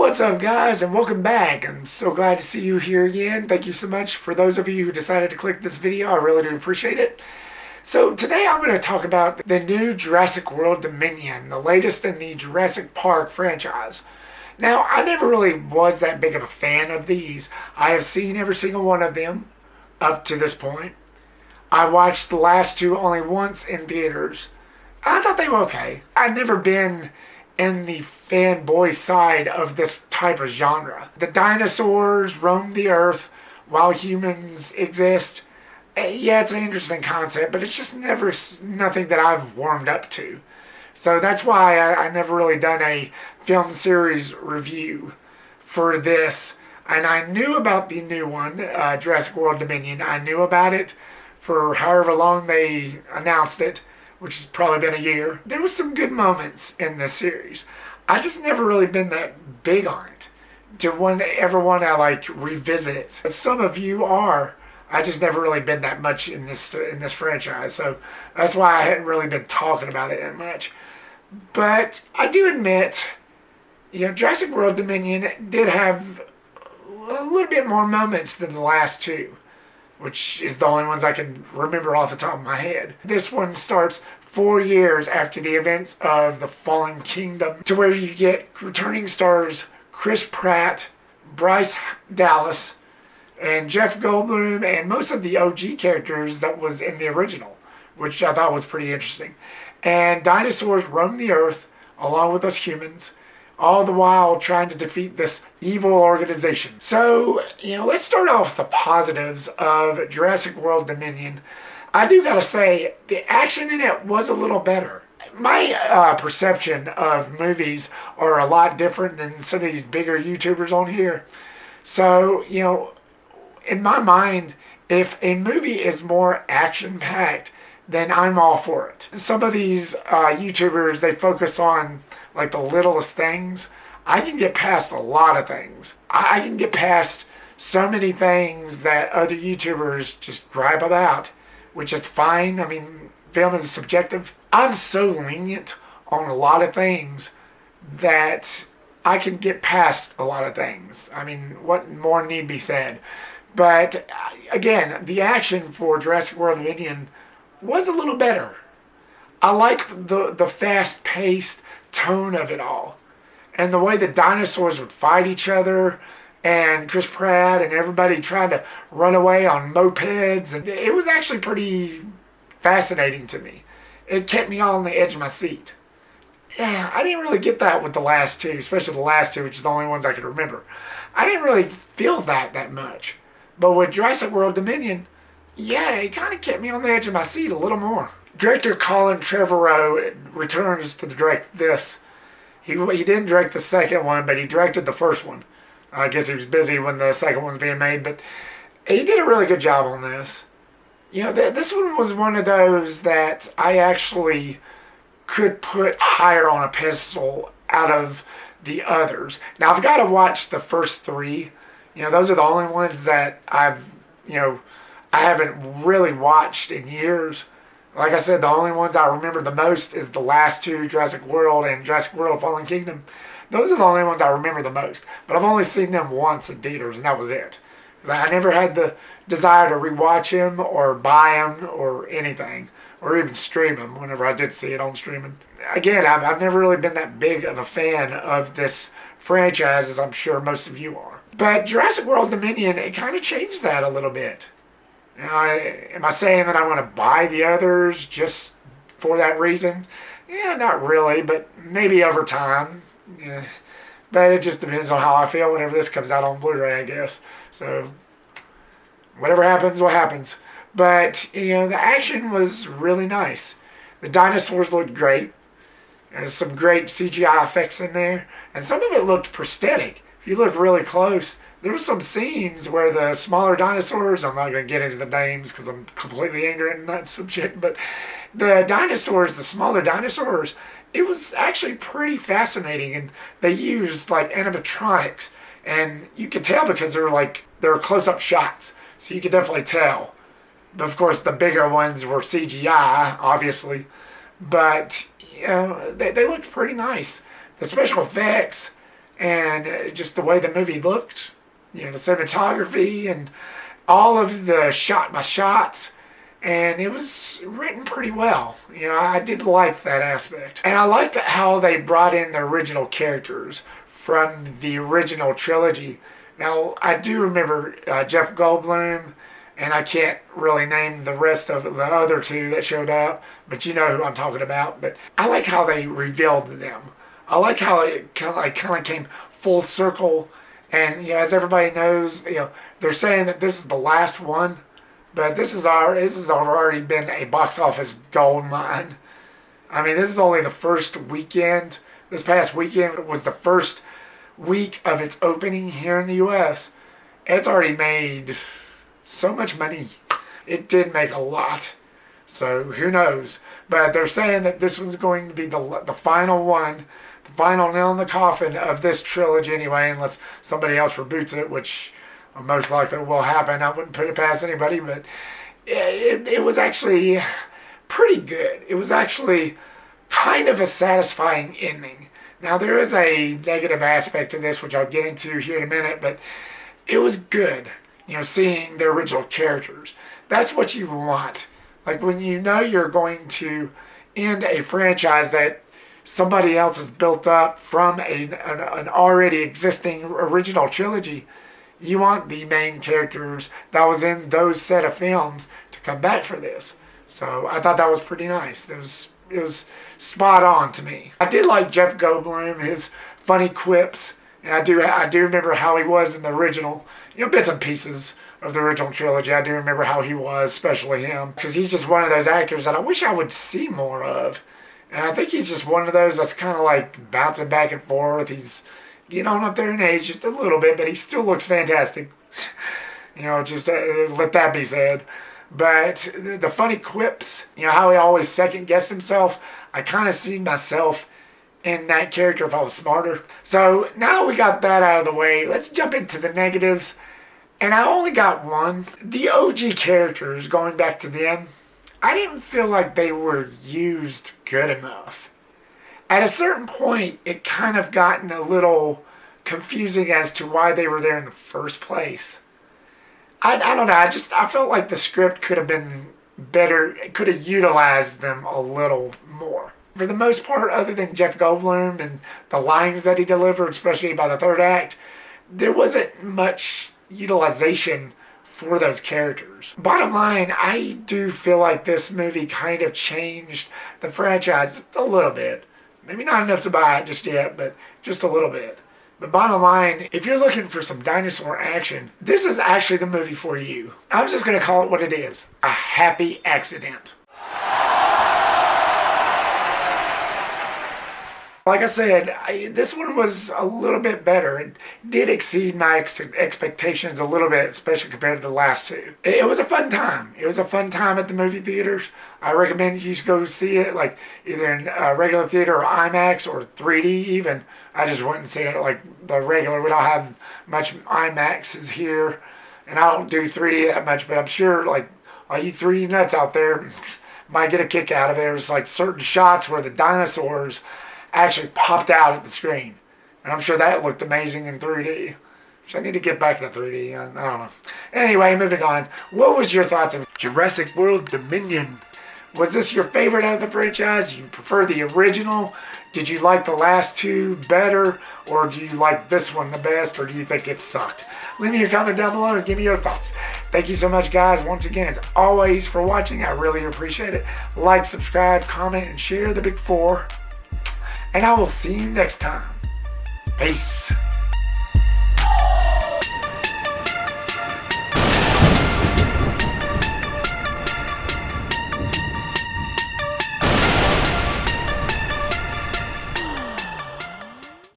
What's up, guys, and welcome back. I'm so glad to see you here again. Thank you so much for those of you who decided to click this video. I really do appreciate it. So today I'm going to talk about the new Jurassic World Dominion, the latest in the Jurassic Park franchise. Now, I never really was that big of a fan of these. I have seen every single one of them up to this point. I watched the last two only once in theaters. I thought they were okay. I've never been in the fanboy side of this type of genre. The dinosaurs roam the earth while humans exist. Yeah, it's an interesting concept, but it's just never nothing that I've warmed up to. So that's why I never really done a film series review for this. And I knew about the new one, Jurassic World Dominion. I knew about it for however long they announced it, which has probably been a year. There was some good moments in this series. I just never really been that big on it to ever want to like revisit it. Some of you are. I just never really been that much in this franchise, so that's why I hadn't really been talking about it that much. But I do admit, Jurassic World Dominion did have a little bit more moments than the last two, which is the only ones I can remember off the top of my head. This one starts 4 years after the events of the Fallen Kingdom, to where you get returning stars Chris Pratt, Bryce Dallas, and Jeff Goldblum, and most of the OG characters that was in the original, which I thought was pretty interesting. And dinosaurs roam the earth along with us humans, all the while trying to defeat this evil organization. So, let's start off with the positives of Jurassic World Dominion. I do gotta say, the action in it was a little better. My perception of movies are a lot different than some of these bigger YouTubers on here. So, in my mind, if a movie is more action-packed, then I'm all for it. Some of these YouTubers, they focus on like the littlest things. I can get past a lot of things. I can get past so many things that other YouTubers just gripe about, which is fine. I mean, film is subjective. I'm so lenient on a lot of things that I can get past a lot of things. I mean, what more need be said? But again, the action for Jurassic World Dominion was a little better. I liked the fast-paced tone of it all, and the way the dinosaurs would fight each other, and Chris Pratt and everybody trying to run away on mopeds, and it was actually pretty fascinating to me. It kept me all on the edge of my seat. Yeah, I didn't really get that with the last two, especially the last two, which is the only ones I could remember. I didn't really feel that much. But with Jurassic World Dominion, yeah, it kind of kept me on the edge of my seat a little more. Director Colin Trevorrow returns to direct this. He didn't direct the second one, but he directed the first one. I guess he was busy when the second one was being made, but he did a really good job on this. This one was one of those that I actually could put higher on a pedestal out of the others. Now, I've got to watch the first three. Those are the only ones that I haven't really watched in years. Like I said, the only ones I remember the most is the last two, Jurassic World and Jurassic World Fallen Kingdom. Those are the only ones I remember the most. But I've only seen them once in theaters, and that was it. I never had the desire to rewatch them or buy them or anything, or even stream them whenever I did see it on streaming. Again, I've never really been that big of a fan of this franchise, as I'm sure most of you are. But Jurassic World Dominion, it kind of changed that a little bit. Am I saying that I want to buy the others just for that reason? Yeah, not really, but maybe over time. Yeah. But it just depends on how I feel whenever this comes out on Blu-ray, I guess. So, whatever happens, what happens. But, the action was really nice. The dinosaurs looked great. There's some great CGI effects in there. And some of it looked prosthetic. If you look really close, there were some scenes where the smaller dinosaurs, I'm not going to get into the names because I'm completely ignorant in that subject, but the dinosaurs, the smaller dinosaurs, it was actually pretty fascinating, and they used like animatronics, and you could tell because they're close-up shots, so you could definitely tell. But of course, the bigger ones were CGI, obviously, but they looked pretty nice. The special effects, and just the way the movie looked, the cinematography and all of the shot by shots, and it was written pretty well. I did like that aspect. And I liked how they brought in the original characters from the original trilogy. Now, I do remember Jeff Goldblum, and I can't really name the rest of the other two that showed up, but you know who I'm talking about. But I like how they revealed them. I like how it kind of came full circle. And as everybody knows, they're saying that this is the last one, but this has already been a box office gold mine. I mean, this is only the first weekend. This past weekend was the first week of its opening here in the U.S. It's already made so much money. It did make a lot. So who knows? But they're saying that this was going to be the final one, the final nail in the coffin of this trilogy anyway, unless somebody else reboots it, which most likely will happen. I wouldn't put it past anybody, but it was actually pretty good. It was actually kind of a satisfying ending. Now, there is a negative aspect to this, which I'll get into here in a minute, but it was good, seeing the original characters. That's what you want. Like, when you're going to end a franchise that somebody else has built up from an already existing original trilogy, you want the main characters that was in those set of films to come back for this. So I thought that was pretty nice. It was spot on to me. I did like Jeff Goldblum, his funny quips. And I do remember how he was in the original, bits and pieces of the original trilogy. I do remember how he was, especially him, because he's just one of those actors that I wish I would see more of. And I think he's just one of those that's kind of like bouncing back and forth. He's getting on up there in age just a little bit, but he still looks fantastic. Just let that be said. But the funny quips, how he always second-guessed himself, I kind of see myself in that character if I was smarter. So now we got that out of the way, let's jump into the negatives. And I only got one. The OG characters, going back to them, I didn't feel like they were used good enough. At a certain point, it kind of gotten a little confusing as to why they were there in the first place. I don't know, I felt like the script could have been better, it could have utilized them a little more. For the most part, other than Jeff Goldblum and the lines that he delivered, especially by the third act, there wasn't much utilization for those characters. Bottom line, I do feel like this movie kind of changed the franchise a little bit. Maybe not enough to buy it just yet, but just a little bit. But bottom line, if you're looking for some dinosaur action, this is actually the movie for you. I'm just going to call it what it is. A happy accident. Like I said, this one was a little bit better. It did exceed my expectations a little bit, especially compared to the last two. It was a fun time. It was a fun time at the movie theaters. I recommend you go see it, like either in a regular theater or IMAX or 3D even. I just went and seen it like the regular. We don't have much IMAXs here, and I don't do 3D that much, but I'm sure like all you 3D nuts out there might get a kick out of it. There's like certain shots where the dinosaurs actually popped out at the screen. And I'm sure that looked amazing in 3D. Which I need to get back to 3D. I don't know. Anyway, moving on. What was your thoughts of Jurassic World Dominion? Was this your favorite out of the franchise? Do you prefer the original? Did you like the last two better? Or do you like this one the best? Or do you think it sucked? Leave me your comment down below and give me your thoughts. Thank you so much, guys. Once again, as always, for watching. I really appreciate it. Like, subscribe, comment, and share the big four. And I will see you next time. Peace.